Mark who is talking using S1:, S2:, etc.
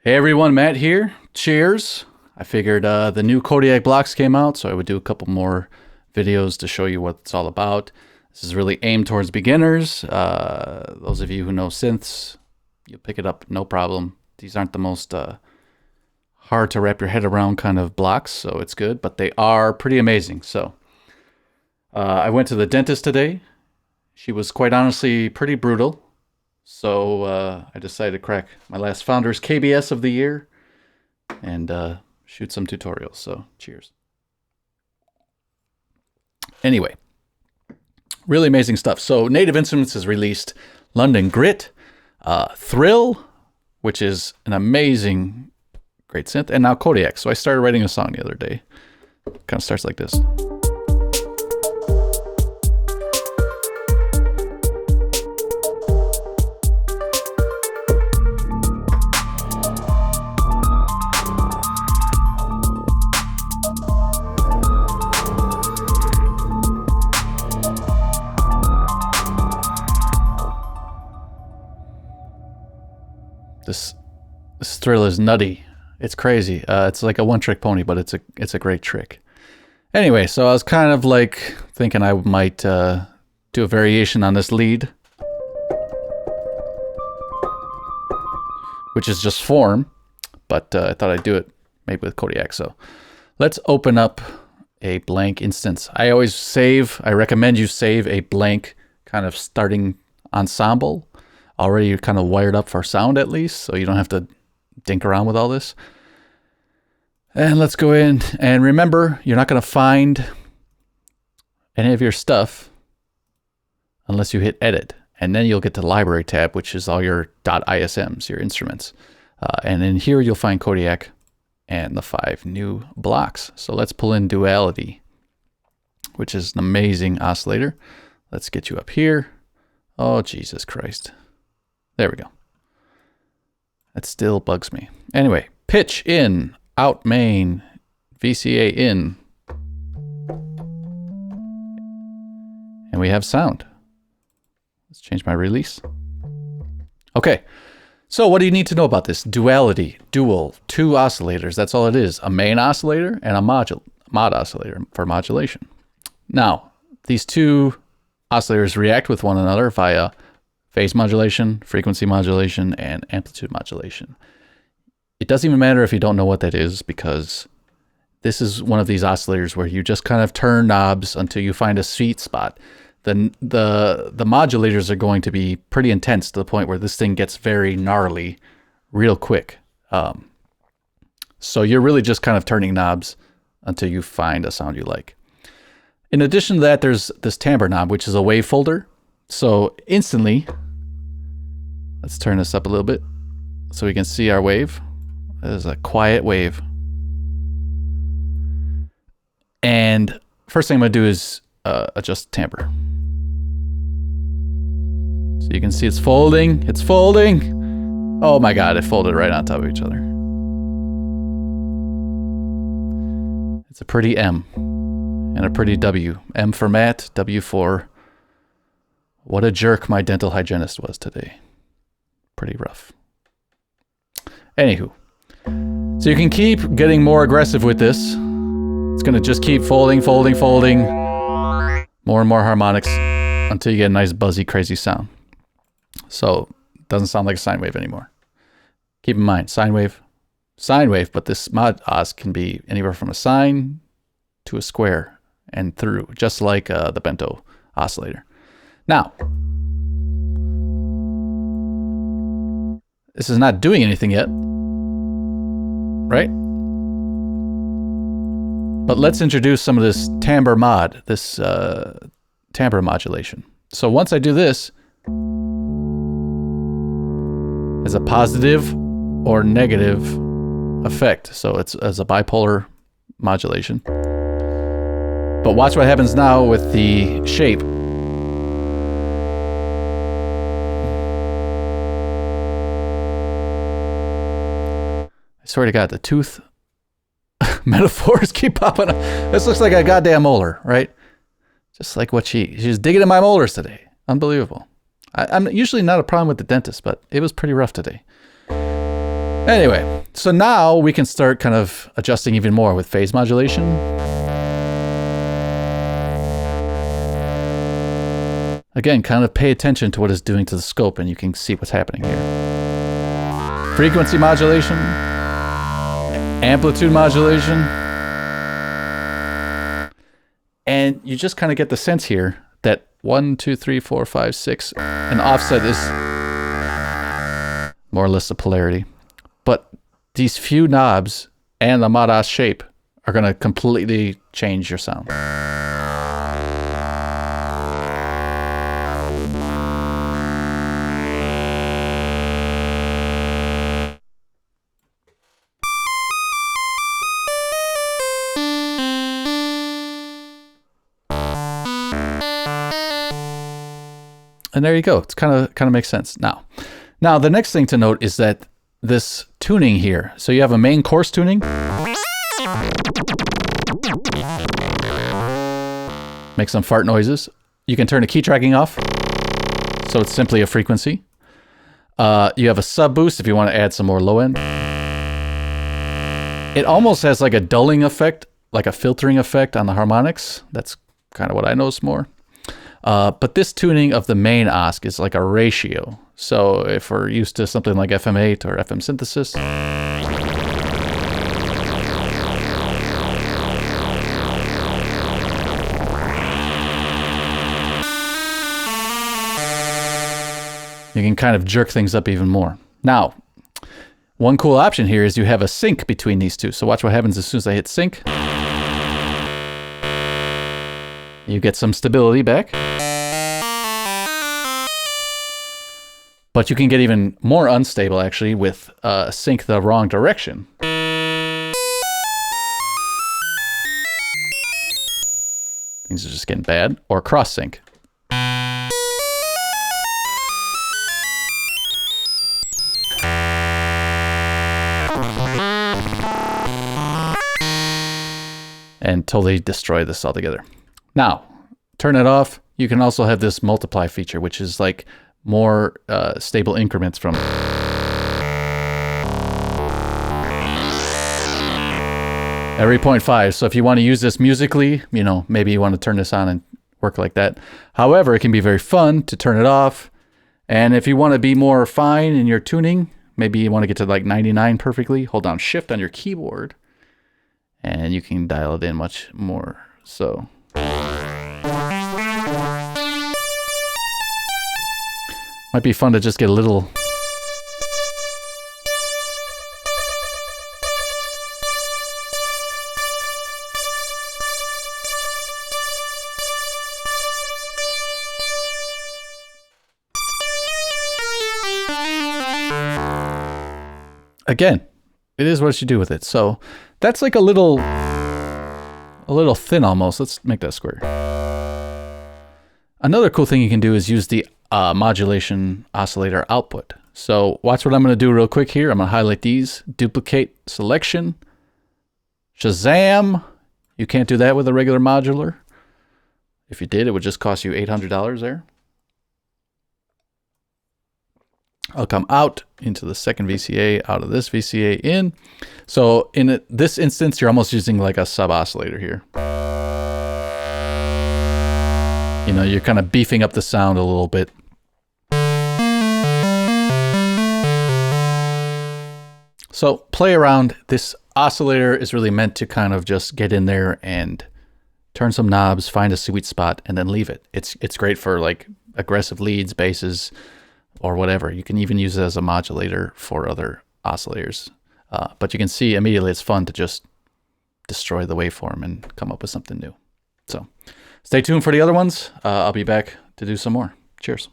S1: Hey everyone, Matt here. Cheers. I figured the new Kodiak Blocks came out, so I would do a couple more videos to show you what it's all about. This is really aimed towards beginners. Those of you who know synths, you'll pick it up no problem. These aren't the most hard to wrap your head around kind of blocks, so it's good, but they are pretty amazing. So I went to the dentist today. She was quite honestly pretty brutal. So I decided to crack my last Founders KBS of the year and shoot some tutorials. So cheers. Anyway, really amazing stuff. So Native Instruments has released London Grit, Thrill, which is an amazing, great synth, and now Kodiak. So I started writing a song the other day. Kind of starts like this. This Thrill is nutty. It's crazy. It's like a one-trick pony, but it's a great trick. Anyway, so I was kind of like thinking I might do a variation on this lead, which is just form, but I thought I'd do it maybe with Kodiak. So let's open up a blank instance. I recommend you save a blank kind of starting ensemble already kind of wired up for sound at least, so you don't have to dink around with all this. And let's go in and remember, you're not going to find any of your stuff unless you hit edit, and then you'll get to the library tab, which is all your .isms, your instruments. And in here you'll find Kodiak and the 5 new blocks. So let's pull in Duality, which is an amazing oscillator. Let's get you up here. Oh, Jesus Christ. There we go. That still bugs me. Anyway, pitch in, out main, VCA in. And we have sound. Let's change my release. Okay, so what do you need to know about this? Duality, dual, 2 oscillators. That's all it is. A main oscillator and a mod oscillator for modulation. Now, these 2 oscillators react with one another via phase modulation, frequency modulation, and amplitude modulation. It doesn't even matter if you don't know what that is, because this is one of these oscillators where you just kind of turn knobs until you find a sweet spot. The modulators are going to be pretty intense to the point where this thing gets very gnarly real quick. So you're really just kind of turning knobs until you find a sound you like. In addition to that, there's this Tambor Knob, which is a wave folder. So instantly, let's turn this up a little bit so we can see our wave. This is a quiet wave. And first thing I'm going to do is adjust timbre. So you can see it's folding. It's folding. Oh my God, it folded right on top of each other. It's a pretty M and a pretty W. M for Matt, W for what a jerk my dental hygienist was today. Pretty rough. Anywho, so you can keep getting more aggressive with this. It's going to just keep folding, folding, folding. More and more harmonics until you get a nice buzzy, crazy sound. So it doesn't sound like a sine wave anymore. Keep in mind, sine wave, but this mod os can be anywhere from a sine to a square and through, just like the bento oscillator. Now, this is not doing anything yet, right? But let's introduce some of this timbre mod, this Tamper Modulation. So once I do this, as a positive or negative effect. So it's as a bipolar modulation. But watch what happens now with the shape. I swear to God, the tooth metaphors keep popping up. This looks like a goddamn molar, right? Just like what she's digging in my molars today. Unbelievable. I'm usually not a problem with the dentist, but it was pretty rough today. Anyway, so now we can start kind of adjusting even more with phase modulation. Again, kind of pay attention to what it's doing to the scope and you can see what's happening here. Frequency modulation, amplitude modulation. And you just kind of get the sense here that 1, 2, 3, 4, 5, 6, and offset is more or less the polarity. But these few knobs and the mod-os shape are going to completely change your sound. And there you go. It's kind of makes sense. Now the next thing to note is that this tuning here. So you have a main course tuning. Make some fart noises. You can turn the key tracking off. So it's simply a frequency. You have a sub boost if you want to add some more low end. It almost has like a dulling effect, like a filtering effect on the harmonics. That's kind of what I notice more. But this tuning of the main OSC is like a ratio. So if we're used to something like FM8 or FM synthesis, you can kind of jerk things up even more. Now, one cool option here is you have a sync between these two. So watch what happens as soon as I hit sync. You get some stability back. But you can get even more unstable actually with sync the wrong direction. Things are just getting bad. Or cross sync. And totally destroy this altogether. Now, turn it off. You can also have this multiply feature, which is like more stable increments from every 0.5. So if you want to use this musically, you know, maybe you want to turn this on and work like that. However, it can be very fun to turn it off. And if you want to be more fine in your tuning, maybe you want to get to like 99 perfectly, hold down shift on your keyboard and you can dial it in much more. So might be fun to just get a little again, it is what you do with it. So that's like a little thin almost. Let's make that square. Another cool thing you can do is use the modulation oscillator output. So watch what I'm going to do real quick here. I'm going to highlight these, duplicate selection, Shazam. You can't do that with a regular modular. If you did, it would just cost you $800 there. I'll come out into the second VCA, out of this VCA in. So in this instance, you're almost using like a sub oscillator here. You know, you're kind of beefing up the sound a little bit. So play around. This oscillator is really meant to kind of just get in there and turn some knobs, find a sweet spot, and then leave it. It's great for like aggressive leads, basses, or whatever. You can even use it as a modulator for other oscillators. But you can see immediately it's fun to just destroy the waveform and come up with something new. So stay tuned for the other ones. I'll be back to do some more. Cheers.